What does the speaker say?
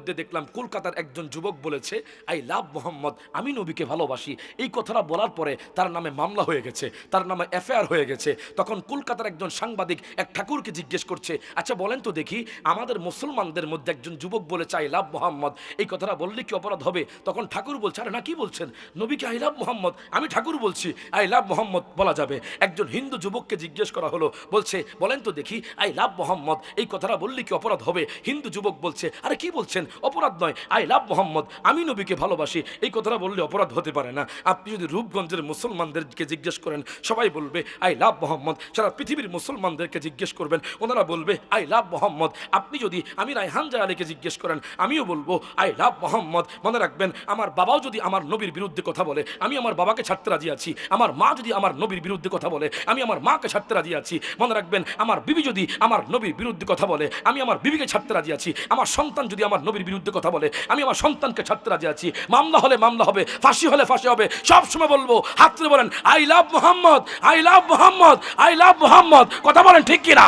মধ্যে দেখলাম কলকাতার একজন যুবক বলেছে আই লাভ মোহাম্মদ, আমি নবীকে ভালোবাসি। এই কথাটা বলার পরে তার নামে মামলা হয়ে গেছে, তার নামে এফআইআর হয়ে গেছে। তখন কলকাতার একজন সাংবাদিক এক ঠাকুরকে জিজ্ঞেস করছে, আচ্ছা বলেন তো দেখি, আমাদের মুসলমানদের মধ্যে একজন যুবক বলেছে আই লাভ মোহাম্মদ, এই কথাটা বললে কি অপরাধ হবে? তখন ঠাকুর বলছে, আরে না, কি বলছেন, নবীকে আই লাভ মোহাম্মদ, আমি ঠাকুর বলছি আই লাভ মোহাম্মদ বলা যাবে। একজন হিন্দু যুবককে জিজ্ঞেস করা হলো, বলছে বলেন তো দেখি, আই লাভ মোহাম্মদ এই কথাটা বললে কি অপরাধ হবে? হিন্দু যুবক বলছে, আরে কি বলছেন, অপরাধ নয়, আই লাভ মোহাম্মদ, আমি নবীকে ভালোবাসি, এই কথাটা বললে অপরাধ হতে পারে না। আপনি যদি রূপগঞ্জের মুসলমানদেরকে জিজ্ঞেস করেন, সবাই বলবে আই লাভ মোহাম্মদ। সারা পৃথিবীর মুসলমানদেরকে জিজ্ঞেস করবেন, ওনারা বলবে আই লাভ মোহাম্মদ। আপনি যদি আমি রায়হান জালালিকে জিজ্ঞেস করেন, আমিও বলবো আই লাভ মোহাম্মদ। মনে রাখবেন, আমার বাবাও যদি আমার নবীর বিরুদ্ধে কথা বলে, আমি আমার বাবাকে ছাড়তে রাজি আছি। আমার মা যদি আমার নবীর বিরুদ্ধে কথা বলে, আমি আমার মাকে ছাড়তে রাজি আছি। মনে রাখবেন, আমার বিবি যদি আমার নবীর বিরুদ্ধে কথা বলে, আমি আমার বিবিকে ছাড়তে রাজি আছি। আমার সন্তান যদি আমার নবীর বিরুদ্ধে কথা বলে, আমি আমার সন্তানকে ছাড়তে রাজি আছি। মামলা হলে মামলা হবে, ফাঁসি হলে ফাঁসি হবে, সব সময় বলবো, হাত তুলে বলেন I love Mohammad, I love Mohammad, I love Mohammad. কথা বলেন ঠিক কিনা?